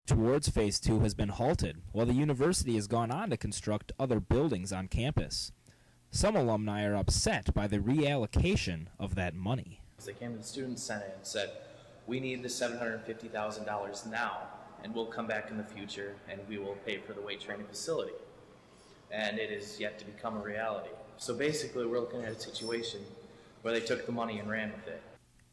towards Phase 2 has been halted, while the university has gone on to construct other buildings on campus. Some alumni are upset by the reallocation of that money. They came to the Student Senate and said, we need the $750,000 now, and we'll come back in the future and we will pay for the weight training facility. And it is yet to become a reality. So basically we're looking at a situation where they took the money and ran with it.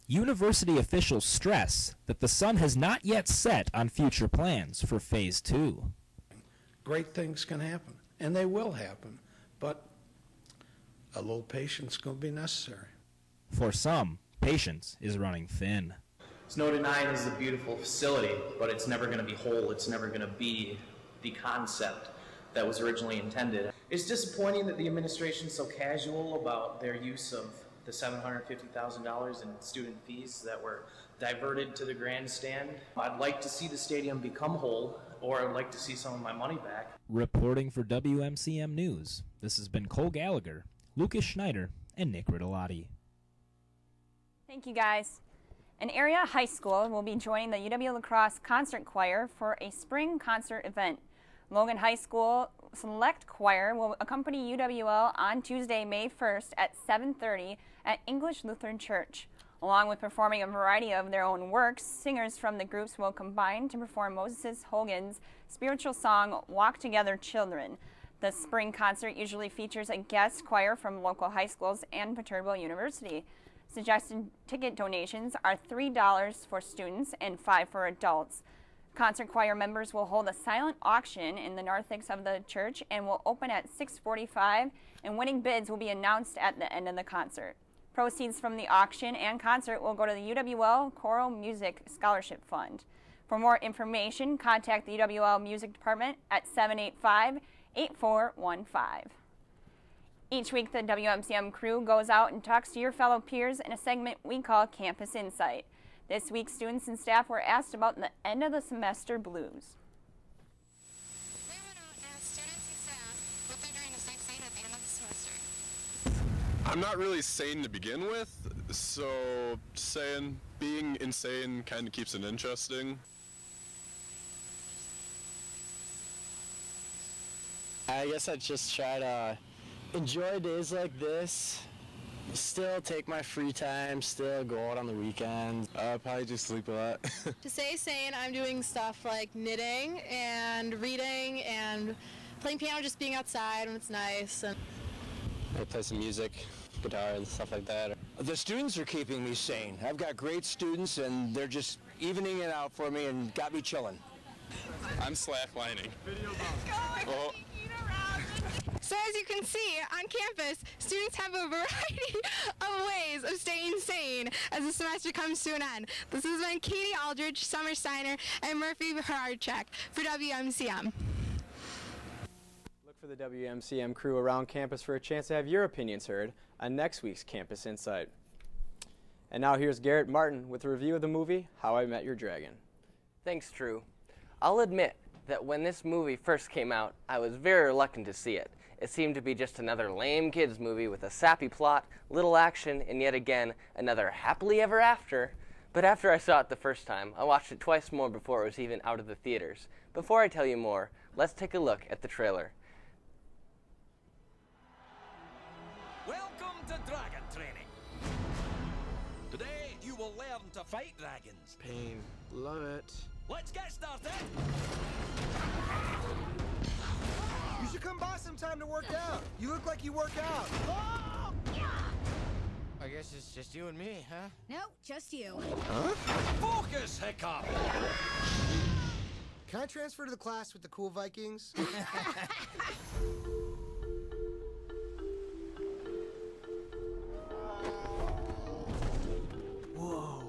University officials stress that the sun has not yet set on future plans for Phase 2. Great things can happen, and they will happen, but a little patience is going to be necessary. For some, patience is running thin. There's no denying this is a beautiful facility, but it's never going to be whole. It's never going to be the concept that was originally intended. It's disappointing that the administration is so casual about their use of the $750,000 in student fees that were diverted to the grandstand. I'd like to see the stadium become whole, or I'd like to see some of my money back. Reporting for WMCM News, this has been Cole Gallagher, Lucas Schneider, and Nick Riddolotti. Thank you, guys. An area high school will be joining the UW Lacrosse Concert Choir for a spring concert event. Logan High School Select Choir will accompany UWL on Tuesday, May 1st at 7:30 at English Lutheran Church. Along with performing a variety of their own works, singers from the groups will combine to perform Moses Hogan's spiritual song, Walk Together Children. The spring concert usually features a guest choir from local high schools and Viterbo University. Suggested ticket donations are $3 for students and $5 for adults. Concert choir members will hold a silent auction in the narthex of the church and will open at 6:45, and winning bids will be announced at the end of the concert. Proceeds from the auction and concert will go to the UWL Choral Music Scholarship Fund. For more information, contact the UWL Music Department at 785-8415. Each week, the WMCM crew goes out and talks to your fellow peers in a segment we call Campus Insight. This week, students and staff were asked about the end of the semester blues. We went out and asked students and staff what they're doing to stay sane at the end of the semester. I'm not really sane to begin with, so being insane kind of keeps it interesting. I guess I'd just try to enjoy days like this, still take my free time, still go out on the weekends. Probably just sleep a lot. To stay sane, I'm doing stuff like knitting and reading and playing piano, just being outside when it's nice. And I play some music, guitar and stuff like that. The students are keeping me sane. I've got great students and they're just evening it out for me and got me chilling. I'm slacklining. So as you can see, on campus, students have a variety of ways of staying sane as the semester comes to an end. This has been Katie Aldridge, Summer Steiner, and Murphy Hararchek for WMCM. Look for the WMCM crew around campus for a chance to have your opinions heard on next week's Campus Insight. And now here's Garrett Martin with a review of the movie How I Met Your Dragon. Thanks, Drew. I'll admit that when this movie first came out, I was very reluctant to see it. It seemed to be just another lame kids movie with a sappy plot, little action, and yet again, another happily ever after. But after I saw it the first time, I watched it twice more before it was even out of the theaters. Before I tell you more, let's take a look at the trailer. Welcome to Dragon Training. Today, you will learn to fight dragons. Pain, love it. Let's get started. You should come by sometime to work out. You look like you work out. I guess it's just you and me, huh? No, just you. Huh? Focus, Hiccup! Can I transfer to the class with the cool Vikings? Whoa.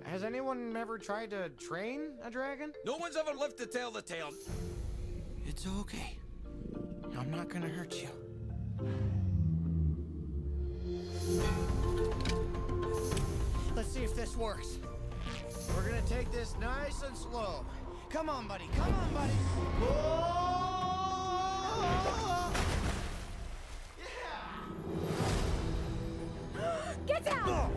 Has anyone ever tried to train a dragon? No one's ever lived to tell the tale. It's okay. I'm not gonna hurt you. Let's see if this works. We're gonna take this nice and slow. Come on, buddy. Come on, buddy. Whoa! Get down!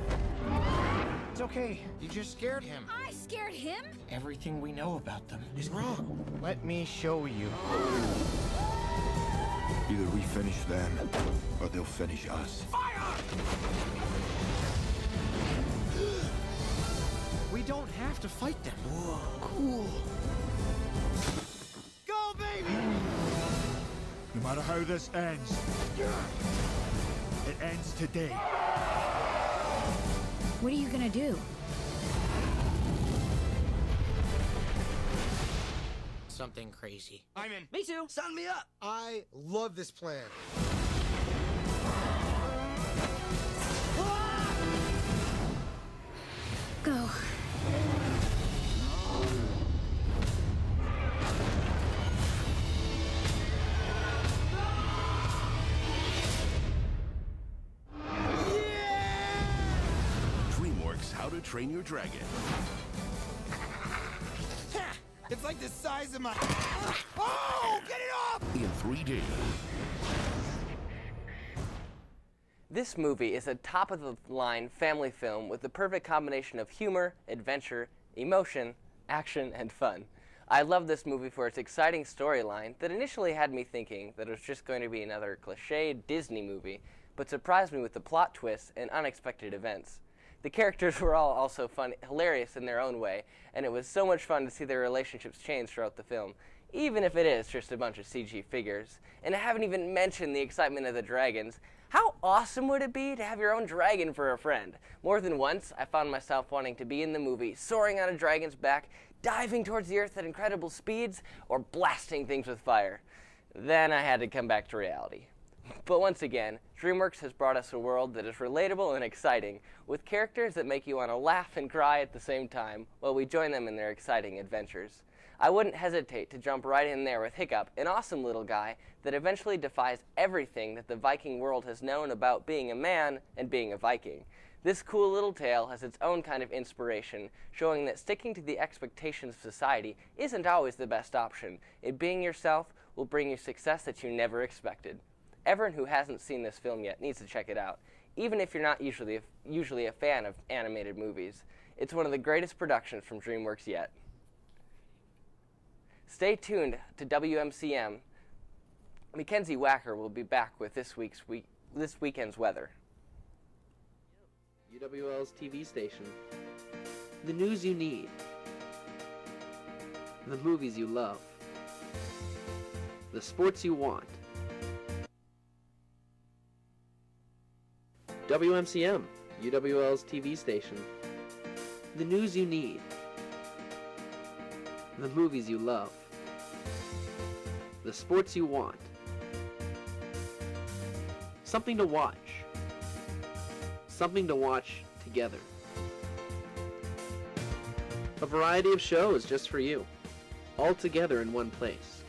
It's okay. You just scared him. I scared him? Everything we know about them is wrong. Let me show you. Either we finish them, or they'll finish us. Fire! We don't have to fight them. Whoa, cool. Go, baby! No matter how this ends, it ends today. What are you gonna do? Something crazy. I'm in. Me too. Sign me up. I love this plan. Go. DreamWorks How to Train Your Dragon. It's like the size of my... Oh, get it off! In 3D. This movie is a top-of-the-line family film with the perfect combination of humor, adventure, emotion, action, and fun. I love this movie for its exciting storyline that initially had me thinking that it was just going to be another cliché Disney movie, but surprised me with the plot twists and unexpected events. The characters were all also fun, hilarious in their own way, and it was so much fun to see their relationships change throughout the film, even if it is just a bunch of CG figures. And I haven't even mentioned the excitement of the dragons. How awesome would it be to have your own dragon for a friend? More than once, I found myself wanting to be in the movie, soaring on a dragon's back, diving towards the earth at incredible speeds, or blasting things with fire. Then I had to come back to reality. But once again, DreamWorks has brought us a world that is relatable and exciting, with characters that make you want to laugh and cry at the same time, while we join them in their exciting adventures. I wouldn't hesitate to jump right in there with Hiccup, an awesome little guy that eventually defies everything that the Viking world has known about being a man and being a Viking. This cool little tale has its own kind of inspiration, showing that sticking to the expectations of society isn't always the best option, and being yourself will bring you success that you never expected. Everyone who hasn't seen this film yet needs to check it out, even if you're not usually a fan of animated movies. It's one of the greatest productions from DreamWorks yet. Stay tuned to WMCM. Mackenzie Wacker will be back with this weekend's weather. UWL's TV station. The news you need. The movies you love. The sports you want. WMCM, UWL's TV station. The news you need. The movies you love. The sports you want. Something to watch. Something to watch together. A variety of shows just for you. All together in one place.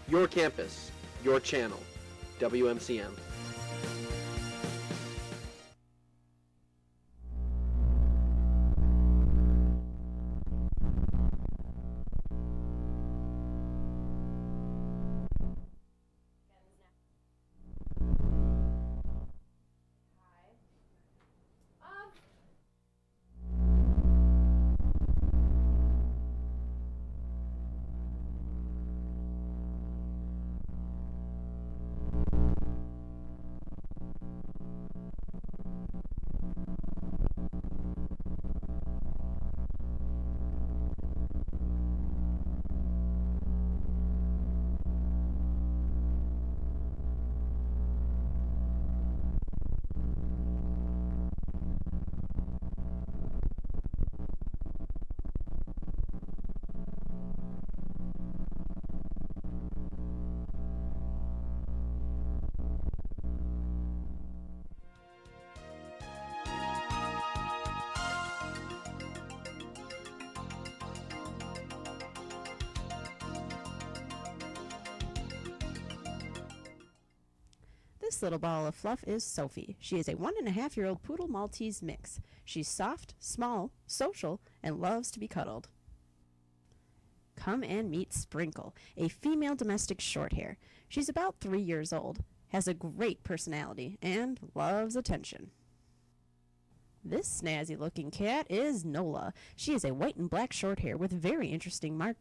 Your campus, your channel, WMCM. This little ball of fluff is Sophie. She is a 1.5-year-old poodle Maltese mix. She's soft, small, social, and loves to be cuddled. Come and meet Sprinkle, a female domestic shorthair. She's about 3 years old, has a great personality, and loves attention. This snazzy looking cat is Nola. She is a white and black short hair with very interesting markings.